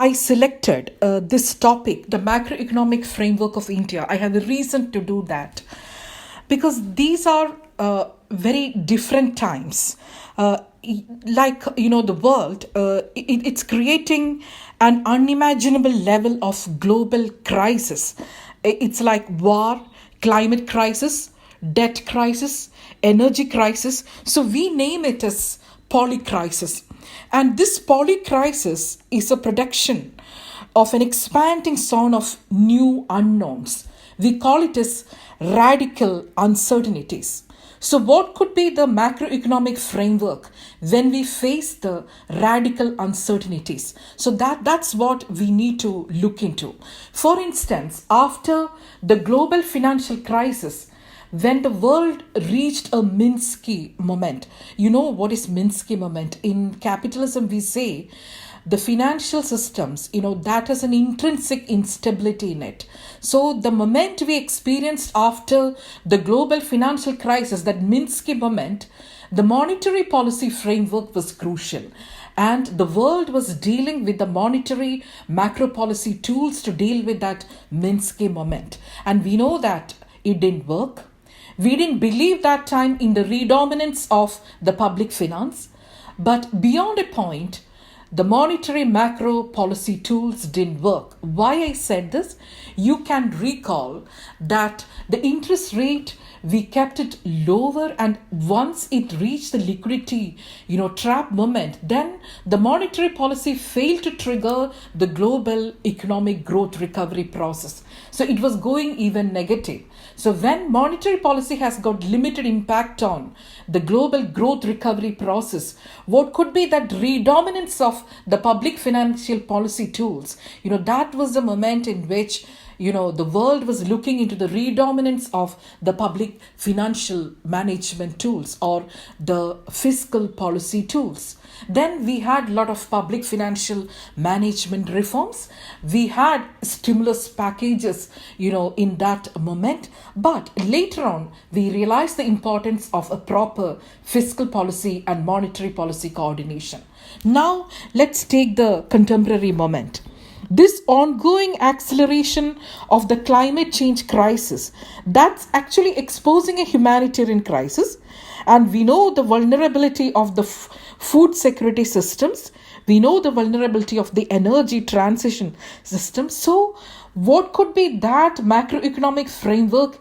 I selected this topic, the macroeconomic framework of India. I have a reason to do that because these are very different times. The world, it's creating an unimaginable level of global crisis. It's like war, climate crisis, debt crisis, energy crisis. So we name it as polycrisis. And this polycrisis is a production of an expanding zone of new unknowns. We call it as radical uncertainties. So, what could be the macroeconomic framework when we face the radical uncertainties? So, that's what we need to look into. For instance, after the global financial crisis, when the world reached a Minsky moment. You know what is Minsky moment? In capitalism, we say the financial systems, that has an intrinsic instability in it. So the moment we experienced after the global financial crisis, that Minsky moment, the monetary policy framework was crucial. And the world was dealing with the monetary macro policy tools to deal with that Minsky moment. And we know that it didn't work. We didn't believe that time in the redominance of the public finance. But beyond a point, the monetary macro policy tools didn't work. Why I said this? You can recall that the interest rate, we kept it lower, and once it reached the liquidity trap moment, then the monetary policy failed to trigger the global economic growth recovery process. So it was going even negative. So when monetary policy has got limited impact on the global growth recovery process, what could be that redominance of the public financial policy tools? That was the moment in which the world was looking into the redominance of the public financial management tools or the fiscal policy tools. Then we had a lot of public financial management reforms. We had stimulus packages, in that moment. But later on, we realized the importance of a proper fiscal policy and monetary policy coordination. Now, let's take the contemporary moment. This ongoing acceleration of the climate change crisis, that's actually exposing a humanitarian crisis. And we know the vulnerability of the food security systems. We know the vulnerability of the energy transition system. So what could be that macroeconomic framework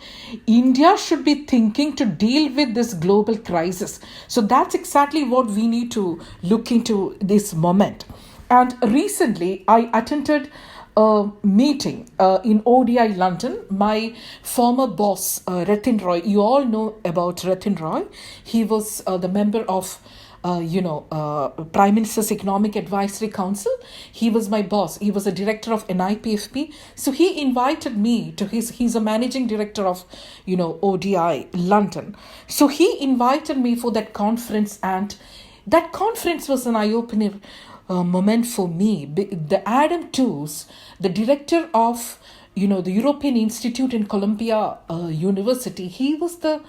India should be thinking to deal with this global crisis? So that's exactly what we need to look into this moment. And recently, I attended a meeting in ODI London. My former boss, Ratin Roy, you all know about Ratin Roy. He was the member of Prime Minister's Economic Advisory Council. He was my boss. He was a director of NIPFP. So he invited me to he's a managing director of, ODI London. So he invited me for that conference, and that conference was an eye-opener moment for me. The Adam Tooze, the director of the European Institute in Columbia University, he was the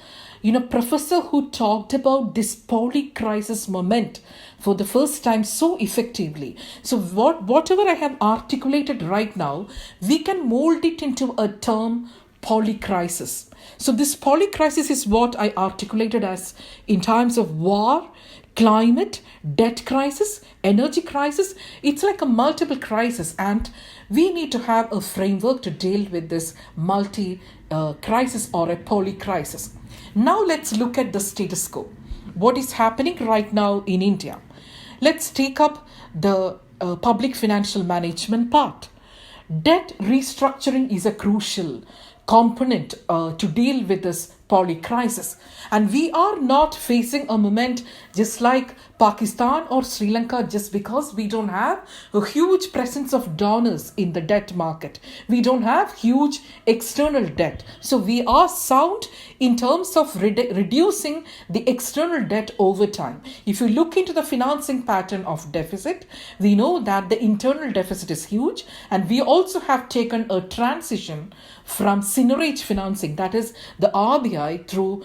professor who talked about this polycrisis moment for the first time so effectively. So whatever I have articulated right now, we can mold it into a term, polycrisis. So this polycrisis is what I articulated as in times of war, climate, debt crisis, energy crisis. It's like a multiple crisis, and we need to have a framework to deal with this multi crisis or a polycrisis. Now let's look at the status quo. What is happening right now in India? Let's take up the public financial management part. Debt restructuring is a crucial component to deal with this polycrisis. And we are not facing a moment just like Pakistan or Sri Lanka just because we don't have a huge presence of donors in the debt market. We don't have huge external debt. So we are sound in terms of reducing the external debt over time. If you look into the financing pattern of deficit, we know that the internal deficit is huge, and we also have taken a transition from seigniorage financing, that is the RBI RBI through,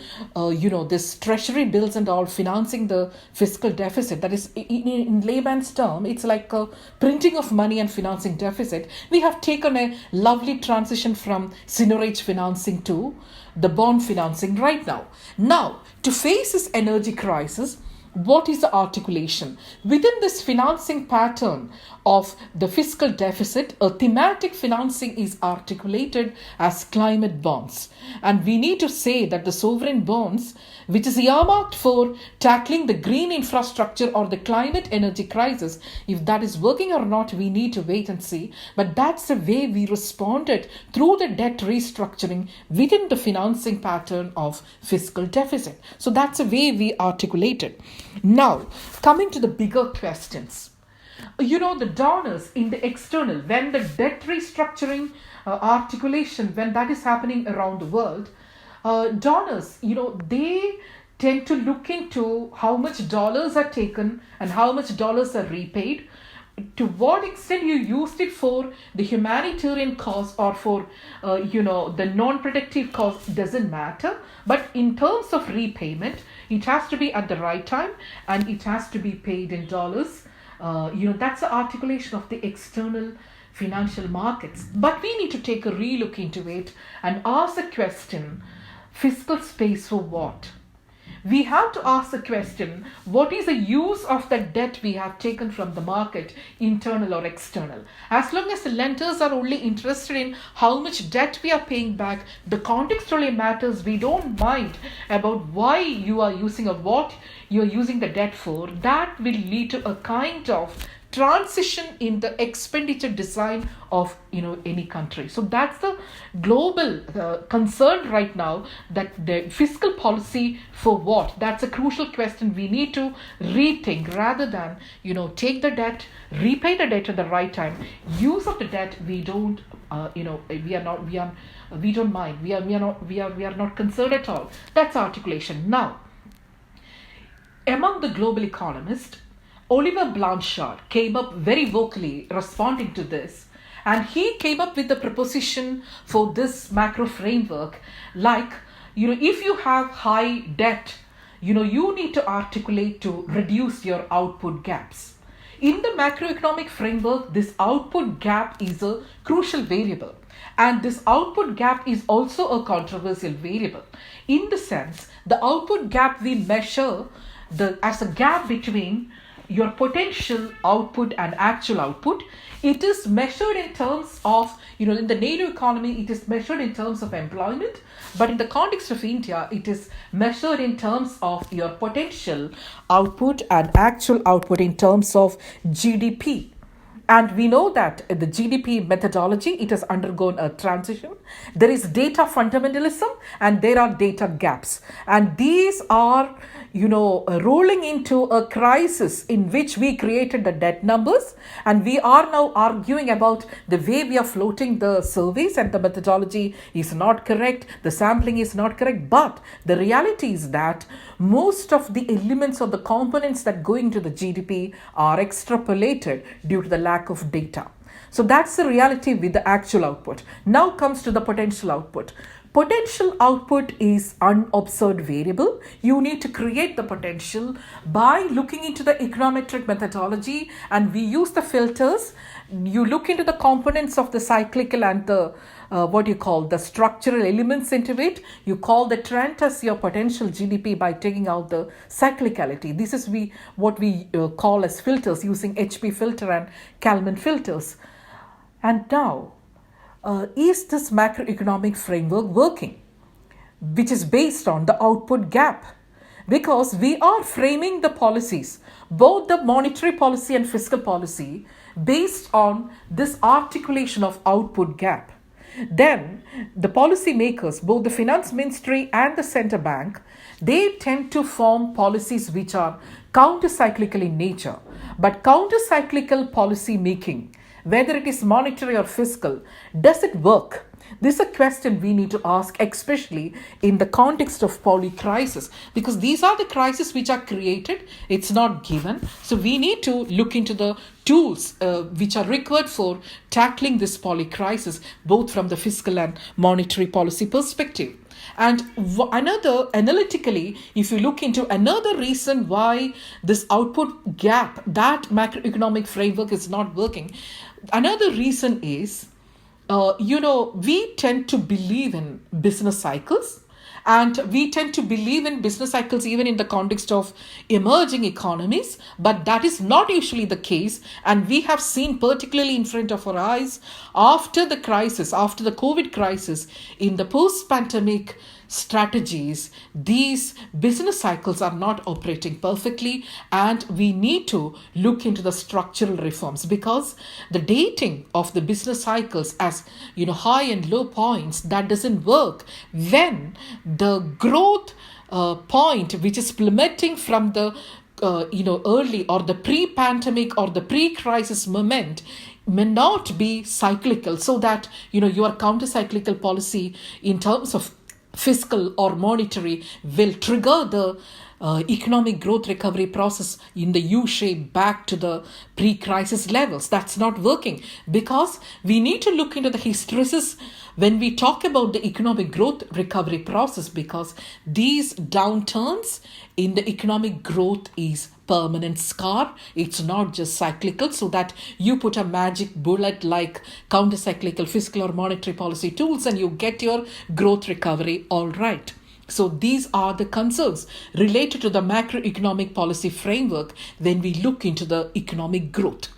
this treasury bills and all financing the fiscal deficit. That is, in layman's term, it's like a printing of money and financing deficit. We have taken a lovely transition from seigniorage financing to the bond financing right now. Now, to face this energy crisis, what is the articulation? Within this financing pattern of the fiscal deficit, a thematic financing is articulated as climate bonds. And we need to say that the sovereign bonds, which is earmarked for tackling the green infrastructure or the climate energy crisis, if that is working or not, we need to wait and see. But that's the way we responded through the debt restructuring within the financing pattern of fiscal deficit. So that's the way we articulated. Now, coming to the bigger questions. The donors in the external, when the debt restructuring articulation, when that is happening around the world, donors, they tend to look into how much dollars are taken and how much dollars are repaid. To what extent you used it for the humanitarian cause or for, the non-productive cause doesn't matter. But in terms of repayment, it has to be at the right time and it has to be paid in dollars. That's the articulation of the external financial markets. But we need to take a relook into it and ask the question, fiscal space for what? We have to ask the question, what is the use of the debt we have taken from the market, internal or external? As long as the lenders are only interested in how much debt we are paying back, the context really matters. We don't mind about why you are using or what you are using the debt for. That will lead to a kind of transition in the expenditure design of any country. So that's the global concern right now, that the fiscal policy for what? That's a crucial question we need to rethink, rather than take the debt, repay the debt at the right time. Use of the debt, we don't we don't mind. We are not concerned at all. That's articulation. Now, among the global economists, Oliver Blanchard came up very vocally responding to this, and he came up with the proposition for this macro framework, like, if you have high debt, you need to articulate to reduce your output gaps. In the macroeconomic framework, this output gap is a crucial variable, and this output gap is also a controversial variable. In the sense, the output gap we measure as a gap between your potential output and actual output. It is measured in terms of, in the native economy, it is measured in terms of employment. But in the context of India, it is measured in terms of your potential output and actual output in terms of GDP. And we know that the GDP methodology, it has undergone a transition. There is data fundamentalism and there are data gaps. And these are, rolling into a crisis in which we created the debt numbers. And we are now arguing about the way we are floating the surveys, and the methodology is not correct. The sampling is not correct. But the reality is that most of the elements or the components that go into the GDP are extrapolated due to the lack of data. So that's the reality with the actual output. Now comes to the potential output. Potential output is unobserved variable. You need to create the potential by looking into the econometric methodology, and we use the filters. You look into the components of the cyclical and the the structural elements into it. You call the trend as your potential GDP by taking out the cyclicality. This is what we call as filters, using HP filter and Kalman filters. And now, is this macroeconomic framework working, which is based on the output gap? Because we are framing the policies, both the monetary policy and fiscal policy, based on this articulation of output gap. Then the policy makers, both the finance ministry and the central bank, they tend to form policies which are counter-cyclical in nature. But counter-cyclical policy making, whether it is monetary or fiscal, does it work? This is a question we need to ask, especially in the context of polycrisis, because these are the crises which are created. It's not given. So we need to look into the tools which are required for tackling this polycrisis, both from the fiscal and monetary policy perspective. And another, analytically, if you look into another reason why this output gap, that macroeconomic framework is not working, another reason is, we tend to believe in business cycles, and we tend to believe in business cycles even in the context of emerging economies, but that is not usually the case. And we have seen, particularly in front of our eyes, after the crisis, after the COVID crisis, in the post-pandemic strategies, these business cycles are not operating perfectly, and we need to look into the structural reforms, because the dating of the business cycles as high and low points, that doesn't work when the growth point which is plummeting from the early or the pre-pandemic or the pre-crisis moment may not be cyclical, so that your counter-cyclical policy in terms of fiscal or monetary will trigger the economic growth recovery process in the U shape back to the pre-crisis levels. That's not working, because we need to look into the hysteresis when we talk about the economic growth recovery process, because these downturns in the economic growth is permanent scar. It's not just cyclical, so that you put a magic bullet like counter-cyclical fiscal or monetary policy tools and you get your growth recovery all right. So these are the concerns related to the macroeconomic policy framework when we look into the economic growth.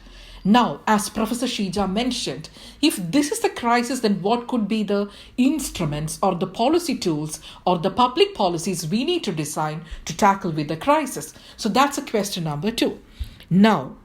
Now, as Professor Shija mentioned, if this is the crisis, then what could be the instruments or the policy tools or the public policies we need to design to tackle with the crisis? So that's a question number 2. Now,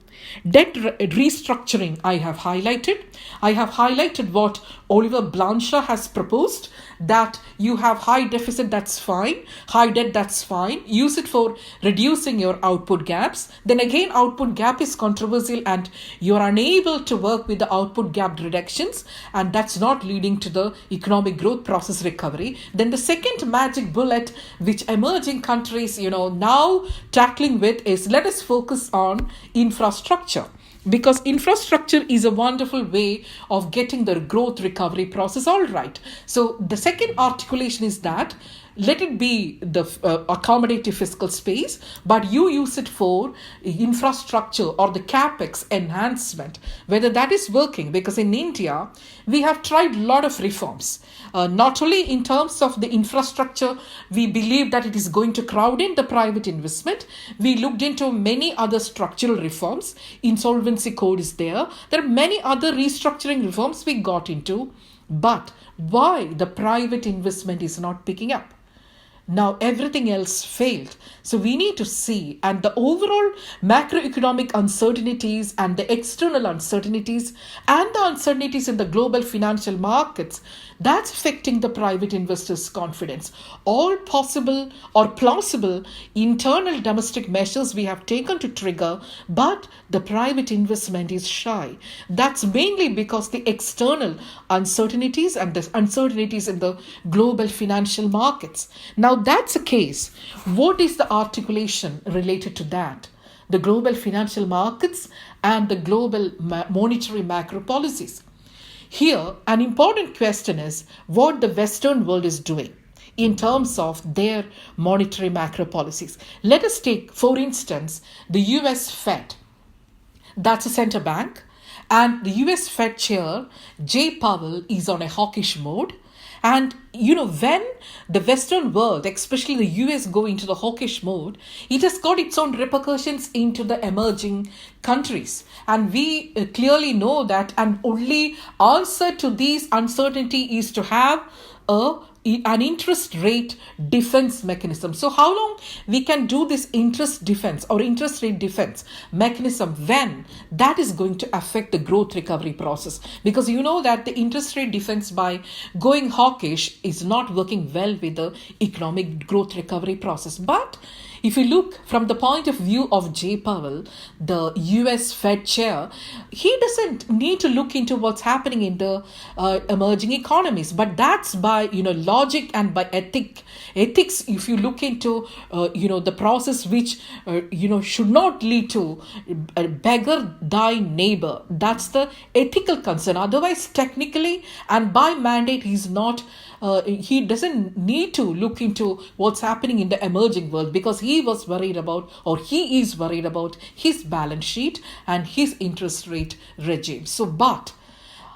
debt restructuring I have highlighted. I have highlighted what Oliver Blanchard has proposed, that you have high deficit, that's fine. High debt, that's fine. Use it for reducing your output gaps. Then again, output gap is controversial and you are unable to work with the output gap reductions, and that's not leading to the economic growth process recovery. Then the second magic bullet which emerging countries, now tackling with is, let us focus on infrastructure. Because infrastructure is a wonderful way of getting the growth recovery process all right. So the second articulation is that let it be the accommodative fiscal space, but you use it for infrastructure or the capex enhancement, whether that is working. Because in India, we have tried a lot of reforms. Not only in terms of the infrastructure, we believe that it is going to crowd in the private investment. We looked into many other structural reforms. Insolvency code is there. There are many other restructuring reforms we got into. But why the private investment is not picking up? Now everything else failed. So we need to see, and the overall macroeconomic uncertainties and the external uncertainties and the uncertainties in the global financial markets, that's affecting the private investors' confidence. All possible or plausible internal domestic measures we have taken to trigger, but the private investment is shy. That's mainly because the external uncertainties and the uncertainties in the global financial markets. Now that's a case. What is the articulation related to that? The global financial markets and the global monetary macro policies. Here, an important question is what the Western world is doing in terms of their monetary macro policies. Let us take, for instance, the US Fed. That's a center bank. And the US Fed chair, Jay Powell, is on a hawkish mode. And, when the Western world, especially the US, go into the hawkish mode, it has got its own repercussions into the emerging countries. And we clearly know that an only answer to these uncertainty is to have an interest rate defense mechanism. So how long we can do this interest defense or interest rate defense mechanism when that is going to affect the growth recovery process? Because you know that the interest rate defense by going hawkish is not working well with the economic growth recovery process. But if you look from the point of view of Jay Powell, the US Fed chair, he doesn't need to look into what's happening in the emerging economies, but that's by logic and by ethics. If you look into the process which should not lead to beggar thy neighbor, that's the ethical concern. Otherwise, technically and by mandate, he doesn't need to look into what's happening in the emerging world, because he is worried about his balance sheet and his interest rate regime. So, but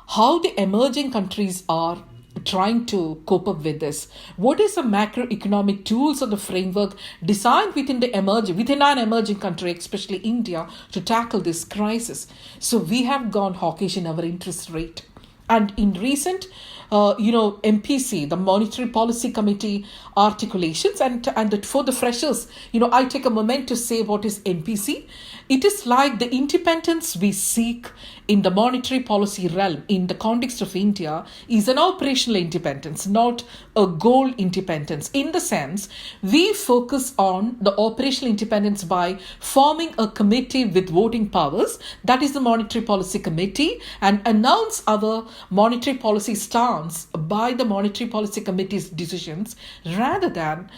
how the emerging countries are trying to cope up with this? What is the macroeconomic tools or the framework designed within an emerging country, especially India, to tackle this crisis? So we have gone hawkish in our interest rate. And in recent, MPC, the Monetary Policy Committee articulations, and for the freshers, I take a moment to say what is MPC. It is like the independence we seek in the monetary policy realm in the context of India is an operational independence, not a goal independence. In the sense, we focus on the operational independence by forming a committee with voting powers, that is the Monetary Policy Committee, and announce our monetary policy stance by the Monetary Policy Committee's decisions, rather than,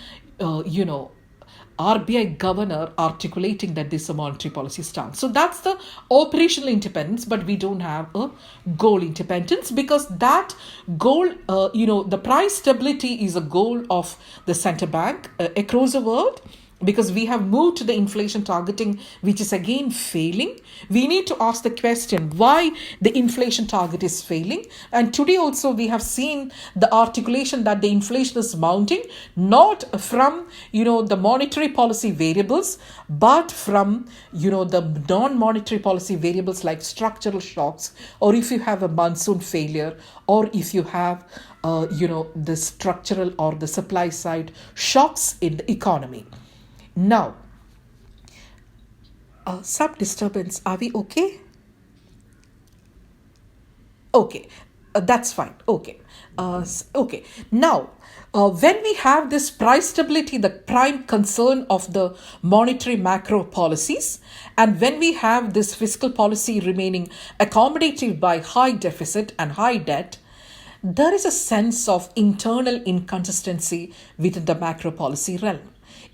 RBI governor articulating that this is a monetary policy stance. So that's the operational independence, but we don't have a goal independence, because that goal, the price stability is a goal of the central bank across the world. Because we have moved to the inflation targeting, which is again failing. We need to ask the question why the inflation target is failing. And today also we have seen the articulation that the inflation is mounting, not from, the monetary policy variables, but from, the non-monetary policy variables like structural shocks, or if you have a monsoon failure, or if you have, the structural or the supply side shocks in the economy. Now, some disturbance. Are we okay? Okay, that's fine. Okay. Okay. Now, when we have this price stability, the prime concern of the monetary macro policies, and when we have this fiscal policy remaining accommodative by high deficit and high debt, there is a sense of internal inconsistency within the macro policy realm.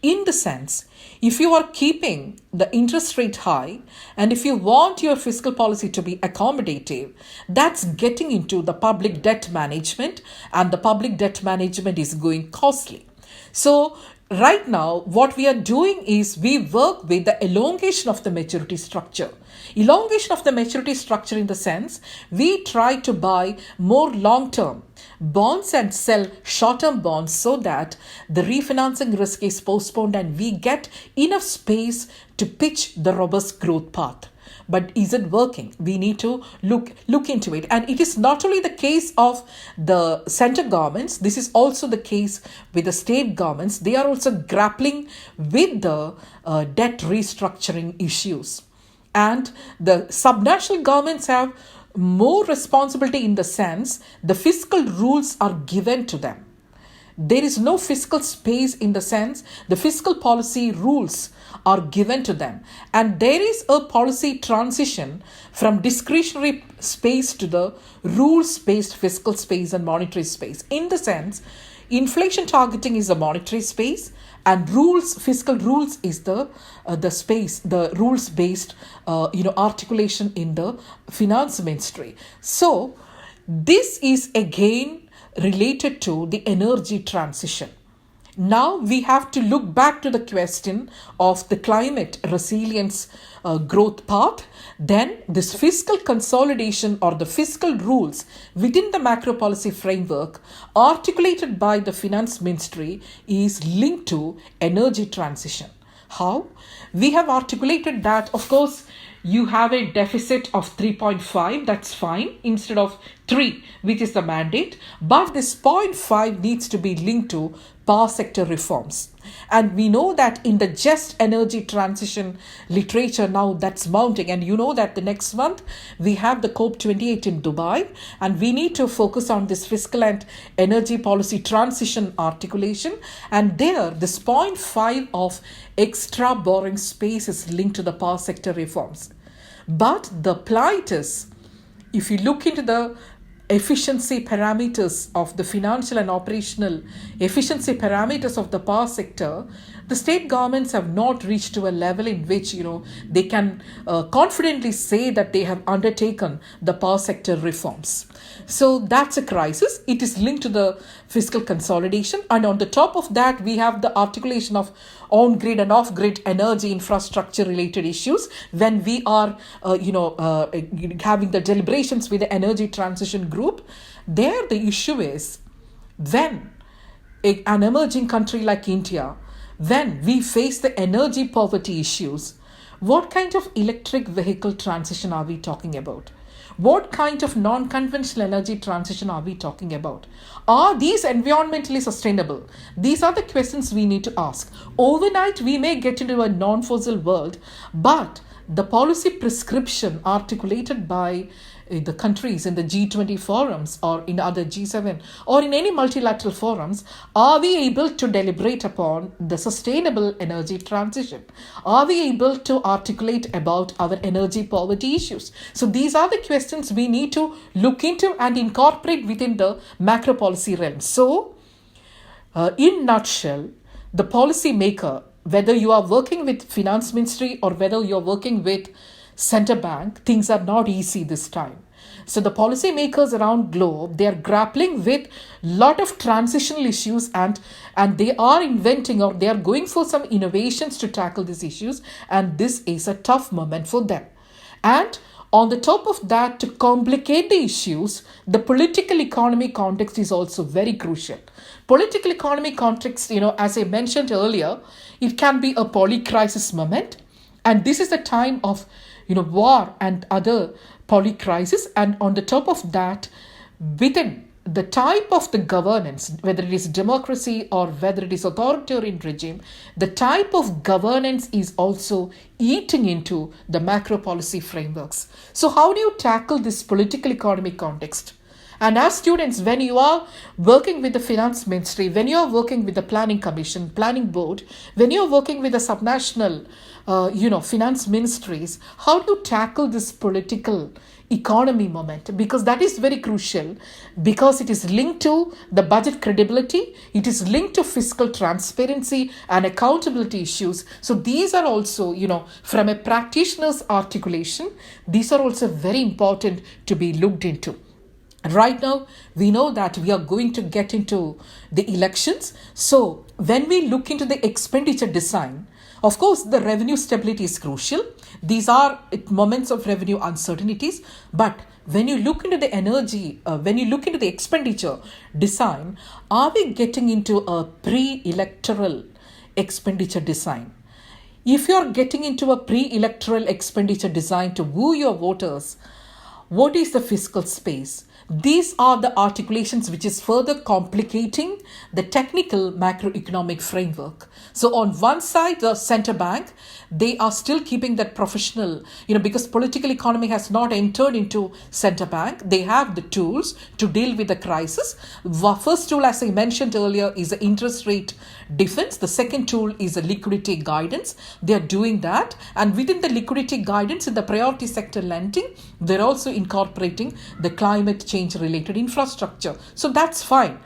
In the sense, if you are keeping the interest rate high and if you want your fiscal policy to be accommodative, that's getting into the public debt management, and the public debt management is going costly. So right now, what we are doing is we work with the elongation of the maturity structure. Elongation of the maturity structure in the sense, we try to buy more long-term bonds and sell short-term bonds so that the refinancing risk is postponed and we get enough space to pitch the robust growth path. But is it working? We need to look into it. And it is not only the case of the central governments, this is also the case with the state governments. They are also grappling with the debt restructuring issues. And the subnational governments have more responsibility in the sense the fiscal rules are given to them. There is no fiscal space in the sense the fiscal policy rules are given to them. And there is a policy transition from discretionary space to the rules-based fiscal space and monetary space. In the sense, inflation targeting is a monetary space, and fiscal rules is the space, the rules-based, articulation in the finance ministry. So this is again related to the energy transition. Now we have to look back to the question of the climate resilience growth path. Then this fiscal consolidation or the fiscal rules within the macro policy framework articulated by the finance ministry is linked to energy transition. How? We have articulated that, of course, you have a deficit of 3.5, that's fine, instead of 3, which is the mandate. But this 0.5 needs to be linked to power sector reforms. And we know that in the just energy transition literature now that's mounting, and you know that the next month we have the COP28 in Dubai, and we need to focus on this fiscal and energy policy transition articulation. And there, this point 5 of extra borrowing space is linked to the power sector reforms. But the plight is, if you look into the efficiency parameters of the financial and operational efficiency parameters of the power sector, the state governments have not reached to a level in which they can confidently say that they have undertaken the power sector reforms. So that's a crisis. It is linked to the fiscal consolidation, and on the top of that we have the articulation of on-grid and off-grid energy infrastructure related issues. When we are having the deliberations with the energy transition group, there the issue is, when an emerging country like India, when we face the energy poverty issues, what kind of electric vehicle transition are we talking about? What kind of non-conventional energy transition are we talking about? Are these environmentally sustainable? These are the questions we need to ask. Overnight, we may get into a non-fossil world, but the policy prescription articulated by the countries in the G20 forums or in other G7 or in any multilateral forums, are we able to deliberate upon the sustainable energy transition? Are we able to articulate about our energy poverty issues? So these are the questions we need to look into and incorporate within the macro policy realm. So in nutshell, the policy maker, whether you are working with finance ministry or whether you're working with central bank, things are not easy this time. So the policymakers around globe, they are grappling with lot of transitional issues, and they are inventing, or they are going for some innovations to tackle these issues, and this is a tough moment for them. And on the top of that, to complicate the issues, the political economy context is also very crucial. Political economy context, as I mentioned earlier, it can be a polycrisis moment, and this is the time of war and other polycrisis. And on the top of that, within the type of the governance, whether it is democracy or whether it is authoritarian regime, the type of governance is also eating into the macro policy frameworks. So how do you tackle this political economy context? And as students, when you are working with the finance ministry, when you are working with the planning commission, planning board, when you are working with the subnational finance ministries, how do you tackle this political economy moment? Because that is very crucial, because it is linked to the budget credibility, it is linked to fiscal transparency and accountability issues. So these are also, from a practitioner's articulation, these are also very important to be looked into. Right now, we know that we are going to get into the elections. So when we look into the expenditure design, of course, the revenue stability is crucial. These are moments of revenue uncertainties. But when you look into the energy, when you look into the expenditure design, are we getting into a pre-electoral expenditure design? If you're getting into a pre-electoral expenditure design to woo your voters, what is the fiscal space? These are the articulations which is further complicating the technical macroeconomic framework. So on one side, the central bank, they are still keeping that professional, because political economy has not entered into central bank. They have the tools to deal with the crisis. The first tool, as I mentioned earlier, is the interest rate defense. The second tool is the liquidity guidance. They are doing that. And within the liquidity guidance in the priority sector lending, they're also incorporating the climate change related infrastructure. So that's fine.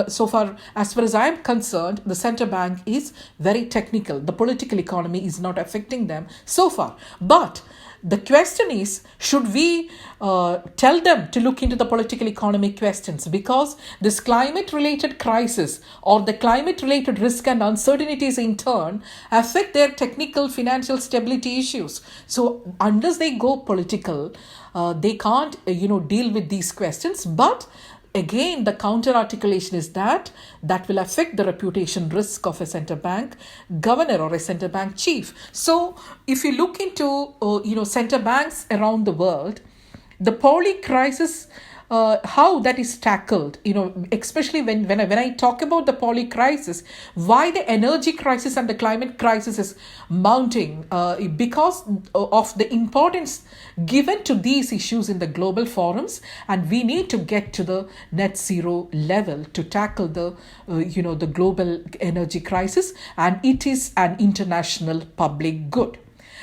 So far as I am concerned, the central bank is very technical. The political economy is not affecting them so far. But the question is, should we tell them to look into the political economy questions? Because this climate related crisis or the climate related risk and uncertainties in turn affect their technical financial stability issues. So unless they go political, they can't deal with these questions. But again, the counter articulation is that will affect the reputation risk of a central bank governor or a central bank chief. So if you look into central banks around the world, the polycrisis how that is tackled, especially when I talk about the polycrisis, why the energy crisis and the climate crisis is mounting, because of the importance given to these issues in the global forums, and we need to get to the net zero level to tackle the global energy crisis, and it is an international public good.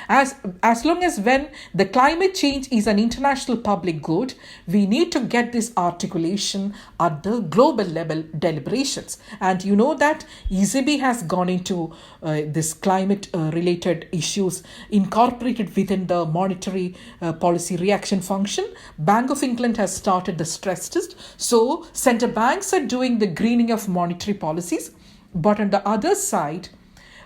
As long as when the climate change is an international public good, we need to get this articulation at the global level deliberations. And you know that ECB has gone into this climate related issues incorporated within the monetary policy reaction function. Bank of England has started the stress test. So central banks are doing the greening of monetary policies. But on the other side,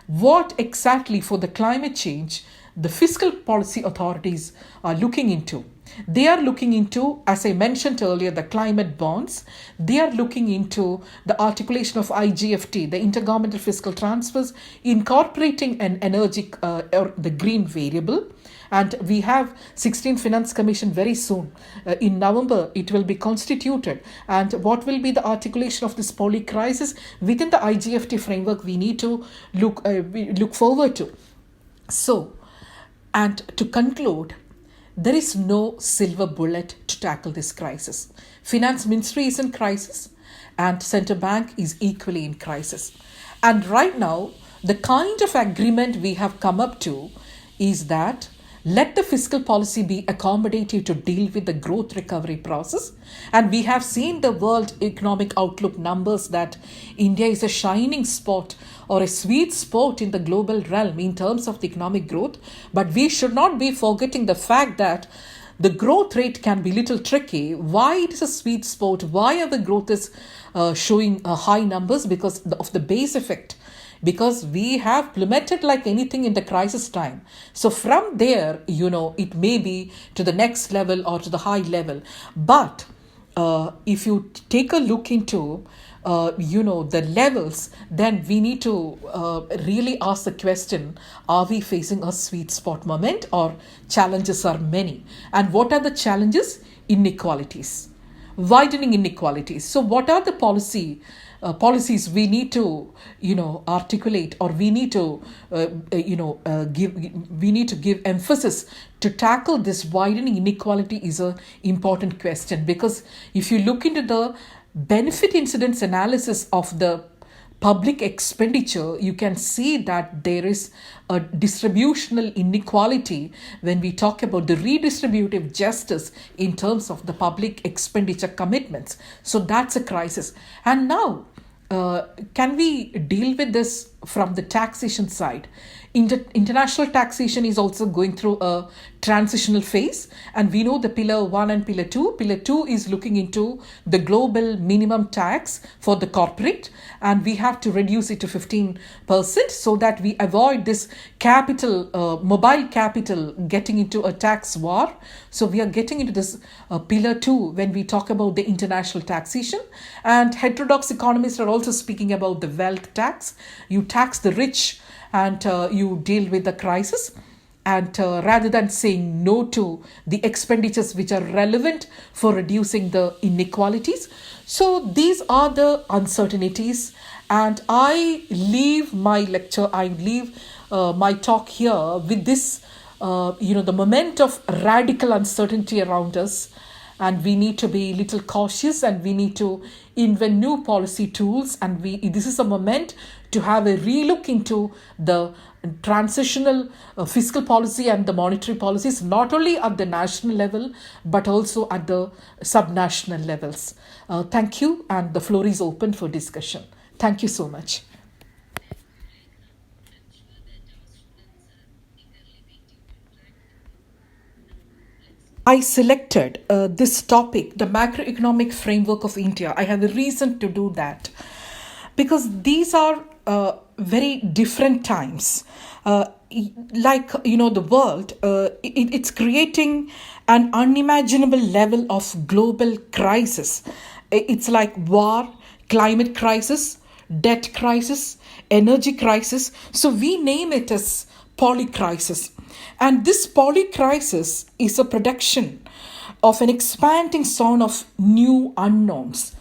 what exactly for the climate change the fiscal policy authorities are looking into? They are looking into, as I mentioned earlier, the climate bonds. They are looking into the articulation of IGFT, the intergovernmental fiscal transfers, incorporating an energy or the green variable. And we have 16th Finance Commission very soon. In November, it will be constituted. And what will be the articulation of this polycrisis within the IGFT framework, we need to look forward to. So, and to conclude, there is no silver bullet to tackle this crisis. Finance Ministry is in crisis and Central Bank is equally in crisis. And right now, the kind of agreement we have come up to is that let the fiscal policy be accommodative to deal with the growth recovery process. And we have seen the World Economic Outlook numbers that India is a shining spot or a sweet spot in the global realm in terms of the economic growth. But we should not be forgetting the fact that the growth rate can be a little tricky. Why it is a sweet spot? Why the growth is showing high numbers? Because of the base effect. Because we have plummeted like anything in the crisis time. So from there, it may be to the next level or to the high level. But if you take a look into, the levels, then we need to really ask the question, are we facing a sweet spot moment or challenges are many? And what are the challenges? Inequalities, widening inequalities. So what are the policies we need to articulate, or we need to give emphasis to tackle this widening inequality is an important question. Because if you look into the benefit incidence analysis of the public expenditure, you can see that there is a distributional inequality when we talk about the redistributive justice in terms of the public expenditure commitments. So that's a crisis. And now, can we deal with this from the taxation side? International taxation is also going through a transitional phase, and we know the Pillar 1 and Pillar 2. Pillar 2 is looking into the global minimum tax for the corporate, and we have to reduce it to 15% so that we avoid this mobile capital getting into a tax war. So we are getting into this Pillar 2 when we talk about the international taxation. And heterodox economists are also speaking about the wealth tax. You tax the rich and you deal with the crisis, and rather than saying no to the expenditures which are relevant for reducing the inequalities. So these are the uncertainties, and I leave my talk here with this, the moment of radical uncertainty around us. And we need to be a little cautious, and we need to invent new policy tools. And this is a moment to have a relook into the transitional fiscal policy and the monetary policies, not only at the national level, but also at the subnational levels. Thank you, and the floor is open for discussion. Thank you so much. I selected this topic, the macroeconomic framework of India. I have a reason to do that because these are very different times. The world, it's creating an unimaginable level of global crisis. It's like war, climate crisis, debt crisis, energy crisis. So we name it as polycrisis. And this polycrisis is a production of an expanding zone of new unknowns.